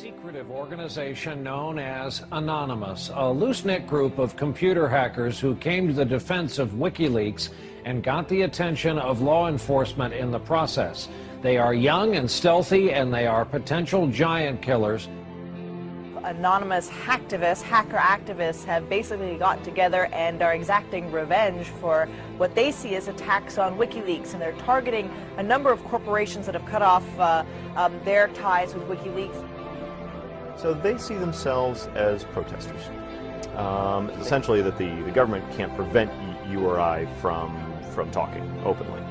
secretive organization known as Anonymous, a loose-knit group of computer hackers who came to the defense of WikiLeaks and got the attention of law enforcement in the process. They are young and stealthy, and they are potential giant killers. Anonymous hacker activists have basically got together and are exacting revenge for what they see as attacks on WikiLeaks, and they're targeting a number of corporations that have cut off their ties with WikiLeaks. So they see themselves as protesters. Essentially that the government can't prevent you or I from talking openly.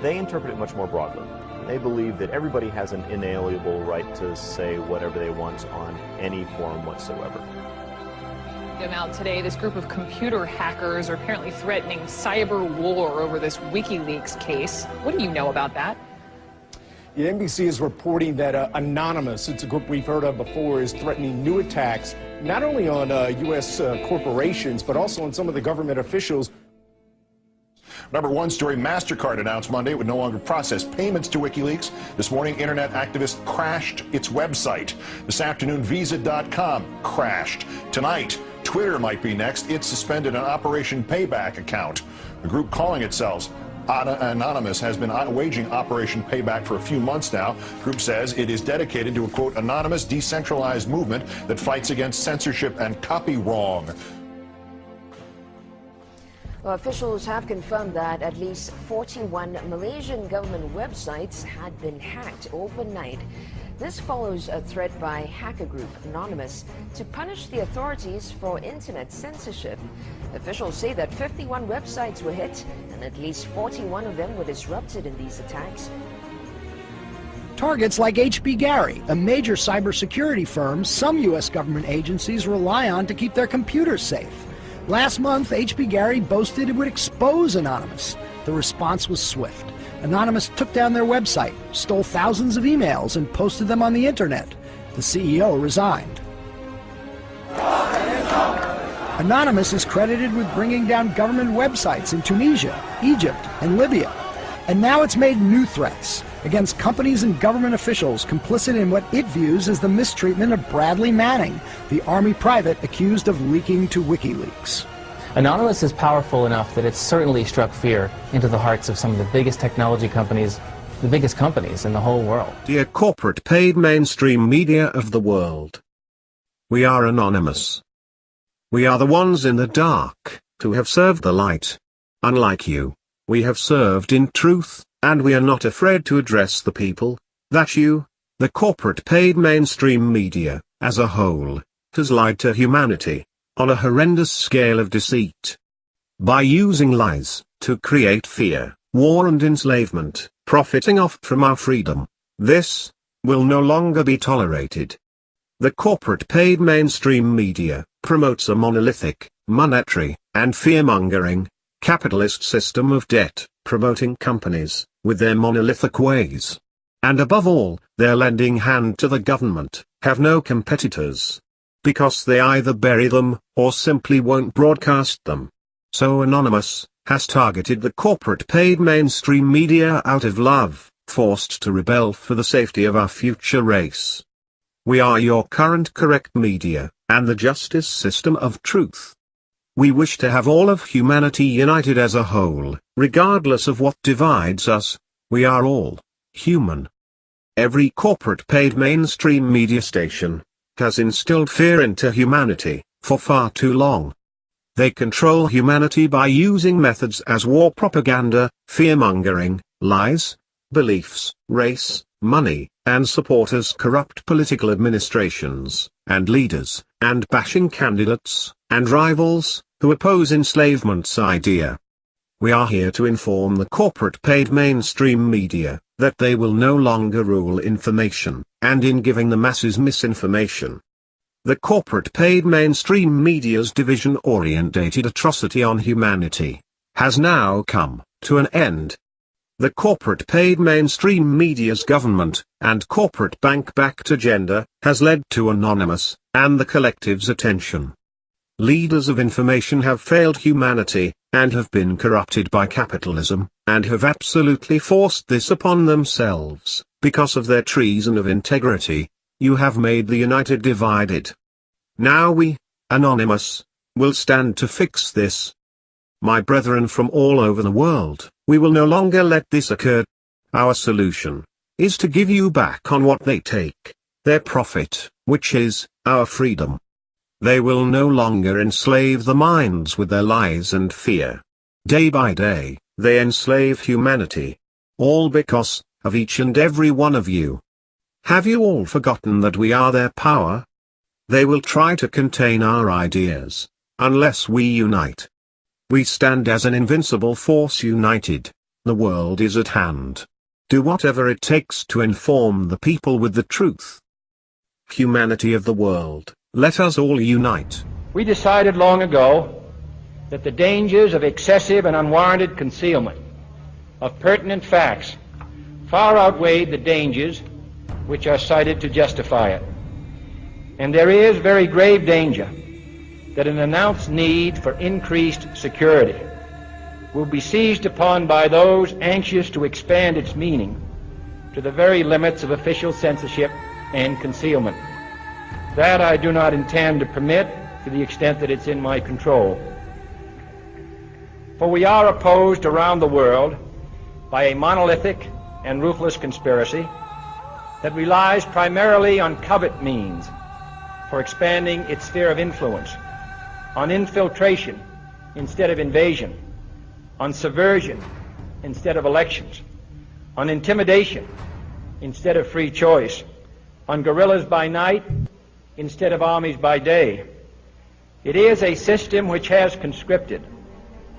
They interpret it much more broadly. They believe that everybody has an inalienable right to say whatever they want on any forum whatsoever. Out today, this group of computer hackers are apparently threatening cyber war over this WikiLeaks case. What do you know about that? The NBC is reporting that Anonymous, it's a group we've heard of before, is threatening new attacks not only on U.S. corporations, but also on some of the government officials. Number one story, MasterCard announced Monday it would no longer process payments to WikiLeaks. This morning, internet activists crashed its website. This afternoon, Visa.com crashed. Tonight, Twitter might be next. It suspended an Operation Payback account. The group calling itself Anonymous has been waging Operation Payback for a few months now. The group says it is dedicated to a, quote, anonymous, decentralized movement that fights against censorship and copy wrong. Well, officials have confirmed that at least 41 Malaysian government websites had been hacked overnight. This follows a threat by hacker group Anonymous to punish the authorities for internet censorship. Officials say that 51 websites were hit and at least 41 of them were disrupted in these attacks. Targets like HB Gary, a major cybersecurity firm some U.S. government agencies rely on to keep their computers safe. Last month, HB Gary boasted it would expose Anonymous. The response was swift. Anonymous took down their website, stole thousands of emails, and posted them on the internet. The CEO resigned. Anonymous is credited with bringing down government websites in Tunisia, Egypt, and Libya. And now it's made new threats against companies and government officials complicit in what it views as the mistreatment of Bradley Manning, the Army private accused of leaking to WikiLeaks. Anonymous is powerful enough that it's certainly struck fear into the hearts of some of the biggest technology companies, the biggest companies in the whole world. Dear corporate paid mainstream media of the world, we are anonymous. We are the ones in the dark, who have served the light. Unlike you, we have served in truth, and we are not afraid to address the people that you, the corporate paid mainstream media, as a whole, has lied to humanity on a horrendous scale of deceit. By using lies to create fear, war and enslavement, profiting off from our freedom, this will no longer be tolerated. The corporate paid mainstream media promotes a monolithic, monetary, and fear-mongering, capitalist system of debt, promoting companies with their monolithic ways. And above all, their lending hand to the government, have no competitors. Because they either bury them, or simply won't broadcast them. So Anonymous has targeted the corporate paid mainstream media out of love, forced to rebel for the safety of our future race. We are your current correct media, and the justice system of truth. We wish to have all of humanity united as a whole, regardless of what divides us. We are all human. Every corporate paid mainstream media station has instilled fear into humanity for far too long. They control humanity by using methods as war propaganda, fear-mongering, lies, beliefs, race, money, and supporters corrupt political administrations, and leaders, and bashing candidates, and rivals, who oppose enslavement's idea. We are here to inform the corporate paid mainstream media, that they will no longer rule information, and in giving the masses misinformation. The corporate paid mainstream media's division-orientated atrocity on humanity has now come to an end. The corporate paid mainstream media's government and corporate bank-backed agenda has led to Anonymous and the collective's attention. Leaders of information have failed humanity, and have been corrupted by capitalism, and have absolutely forced this upon themselves, because of their treason of integrity. You have made the united divided. Now we, Anonymous, will stand to fix this. My brethren from all over the world, we will no longer let this occur. Our solution is to give you back on what they take, their profit, which is our freedom. They will no longer enslave the minds with their lies and fear. Day by day, they enslave humanity. All because of each and every one of you. Have you all forgotten that we are their power? They will try to contain our ideas, unless we unite. We stand as an invincible force united. The world is at hand. Do whatever it takes to inform the people with the truth. Humanity of the world, let us all unite. We decided long ago that the dangers of excessive and unwarranted concealment of pertinent facts far outweighed the dangers which are cited to justify it. And there is very grave danger that an announced need for increased security will be seized upon by those anxious to expand its meaning to the very limits of official censorship and concealment. That I do not intend to permit to the extent that it's in my control. For we are opposed around the world by a monolithic and ruthless conspiracy that relies primarily on covert means for expanding its sphere of influence, on infiltration instead of invasion, on subversion instead of elections, on intimidation instead of free choice, on guerrillas by night instead of armies by day. It is a system which has conscripted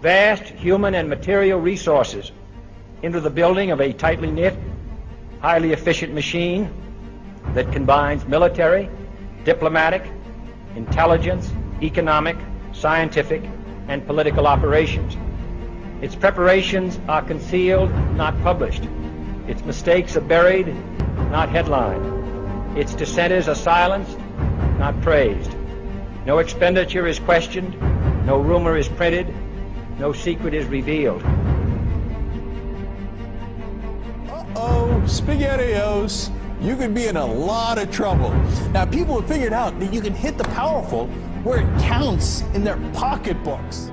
vast human and material resources into the building of a tightly knit, highly efficient machine that combines military, diplomatic, intelligence, economic, scientific, and political operations. Its preparations are concealed, not published. Its mistakes are buried, not headlined. Its dissenters are silenced, not praised. No expenditure is questioned, no rumor is printed, no secret is revealed. Uh-oh, SpaghettiOs, you could be in a lot of trouble. Now, people have figured out that you can hit the powerful where it counts in their pocketbooks.